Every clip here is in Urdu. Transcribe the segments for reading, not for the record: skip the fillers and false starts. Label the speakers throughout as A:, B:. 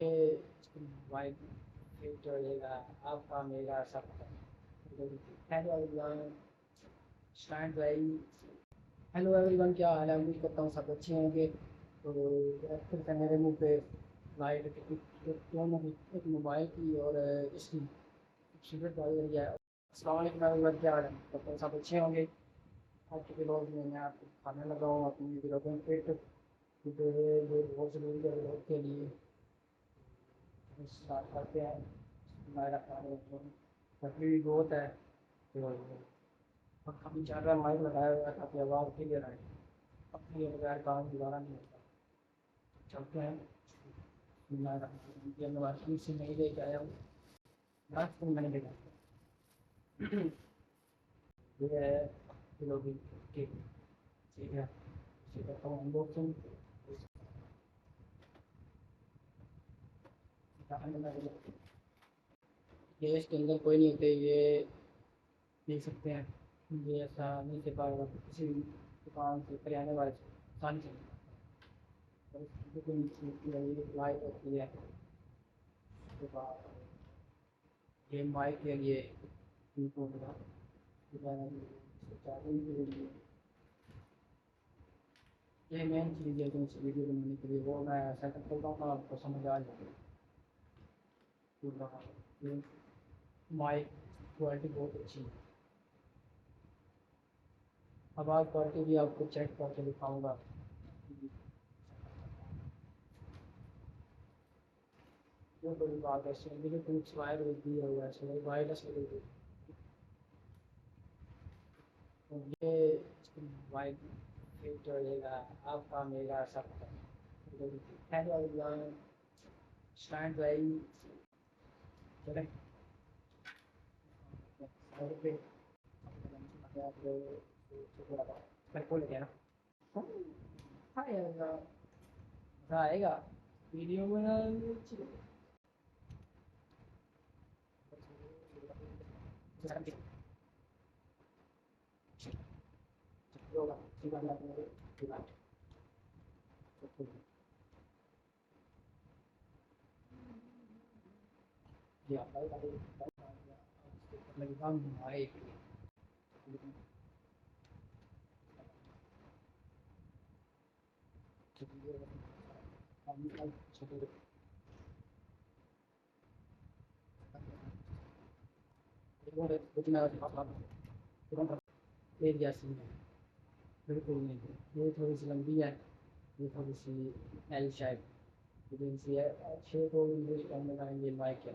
A: یہ موبائل جو رہے گا آپ کا میرا سب کا ہیلو ایوری ون اسٹارٹ بھائی. ہیلو ایوری ون، کیا حال ہے؟ امید کرتا ہوں سب اچھے ہوں گے. تو پھر سے میرے منہ پہ لائٹ دونوں کی، ایک موبائل کی اور اس کی خوبصورت بات رہی ہے. السلام علیکم ایوری ون، کیا حال ہے؟ کرتا ہوں سب اچھے ہوں گے. آج کے لوگ میں آپ کو کھانے لگا ہوں اپنی گروگن پیٹ جو ہے جو بہت ضروری ہے لوگ کے لیے. اسٹارٹ کرتے ہیں. میرا تکلیف بھی بہت ہے تو پنکھا بھی چل رہا ہے، مائک لگایا ہوا ہے تاکہ آواز کلیئر آئے. اپنے بغیر کام گزارا نہیں ہوتا. چلتے ہیں. یہ مارکیٹ سے نہیں لے کے آیا ہوں، لاسٹ میں نے دیکھا یہ ہے کلو کی ٹھیک ہے. اسی کرتا ہوں انباکسنگ. یہ اس کے اندر کوئی نہیں ہوتے، یہ دیکھ سکتے ہیں. یہ ایسا نہیں دے پائے گا کسی بھی دکان سے کریانے والے سے آسانی سے. لائٹ ہوتی ہے. اس کے بعد یہ مائک کے لیے یہ مین چیز ہے جو اس ویڈیو بنانے کے لیے وہ میں سیٹ اپ کرتا ہوں، آپ کو سمجھ آ جائے گا. مائک کوالٹی بہت اچھی ہے. آواز کوالٹی بھی آپ کو چیک کر کے دکھاؤں گا. جو بڑی بات ہے وائر دیا ہوا ہے وائرلیس. یہ موبائل جو رہے گا آپ کا میرا سب کا ہیلو ایوری ون اسٹارٹ بھائی. چلیں کھول لیتے ہیں نا. مزہ آئے گا ویڈیو بنانے. بالکل نہیں، یہ تھوڑی سی لمبی ہے، یہ تھوڑی سی ایل شیپ چھ کو انگلش کرنے کا یہ مائک ہے.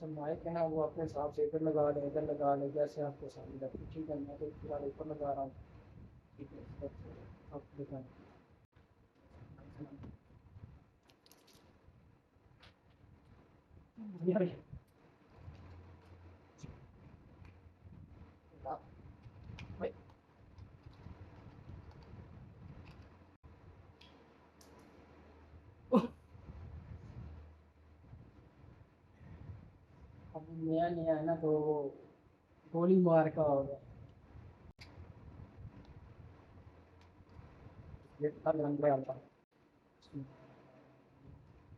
A: مائک ہے نا وہ اپنے حساب سے ادھر لگا لیں ادھر لگا لیں جیسے آپ کو سمجھ لگے. ٹھیک ہے میں تو پورا اوپر لگا رہا ہوں. ٹھیک ہے آپ دکھائیں. اب نیا نیا ہے نا تو گولی مار کا ہوگا.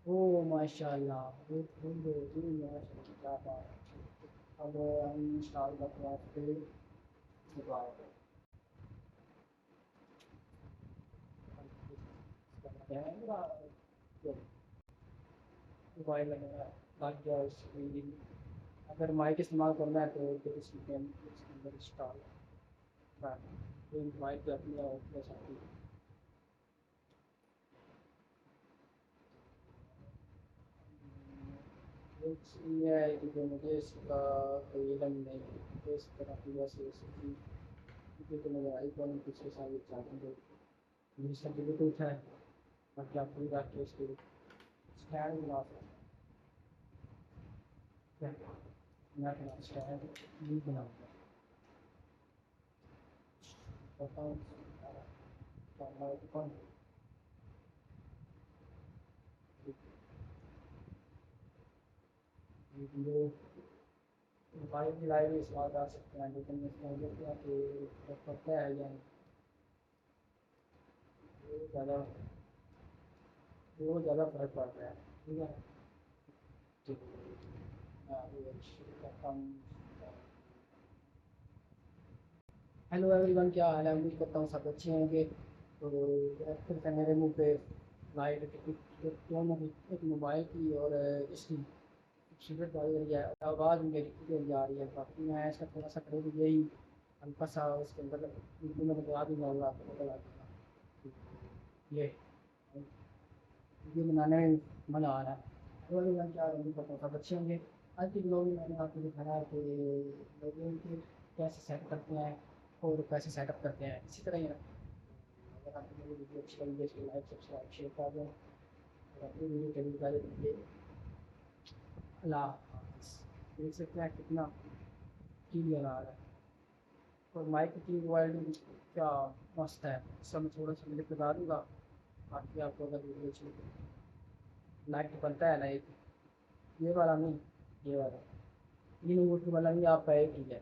A: او ماشاء اللہ اب ہم انسٹال کرتے ہیں پھر موبائل لگ گیا اسکرین. اگر مائک استعمال کرنا ہے تو اس کے اندر انسٹال مائک پہ اپنے ہو سکتی ہے. یہ ہے کہ مجھے اس کا کوئی علم نہیں ہے اس طرح کی ویسے تو میرا آئی فون پچھلے سال چاہتے ہیں جس کا بلوٹوتھ ہے تاکہ آپ پوری رات کے اس کے اسٹینڈ بنا سکتے ہیں. میں اپنا اسٹینڈ نہیں بناؤں گا. بتاؤں ویڈیو موبائل کی لائف استعمال کر سکتے ہیں لیکن اس میں دیکھتے ہیں کہ پتہ ہے یا نہیں. زیادہ بہت زیادہ فرق پڑ رہا ہے. ٹھیک ہے. ٹھیک ہے. یہ شروع کرتا ہوں. ہیلو ایوری ون، کیا حال ہے؟ امید کرتا ہوں سب اچھے ہوں گے. تو پھر سے میرے منہ پہ لائٹ دونوں کی، ایک موبائل کی اور اس کی سگریٹ والی رہی ہے. آواز میری کلیئر جا رہی ہے. باقی میں اس کا تھوڑا سا کروں یہی ہلکا سا اس کے اندر میں بتا دوں گا اور آپ کو پتہ لگ جائے گا. یہ ویڈیو بنانے میں مزہ آ رہا ہے. ہیلو ایوری ون، کیا امید کرتا ہوں سب اچھے ہوں گے. آج کی ویڈیو میں نے آپ کو دکھایا ہے کہ لوگوں کے کیسے سیٹ کرتے ہیں اور کیسے سیٹ اپ کرتے ہیں. اسی طرح ہی اگر آپ کو میری ویڈیو اچھی لگی ہے اس کو لائک سبسکرائب شیئر کر دیں اور اپنی ویڈیو کے لیے دیجیے. اللہ حافظ. دیکھ سکتے ہیں کتنا کلیئر آ رہا ہے اور مائک کی کوالٹی کیا مست ہے. اس کا میں تھوڑا سا لکھ بتا دوں گا. باقی آپ کو اگر ویڈیو اچھی لگے لائک بنتا ہے نا، ایک یہ والا نہیں، یہ والا یونیورسٹی والا نہیں، آپ کا ایک ہی ہے.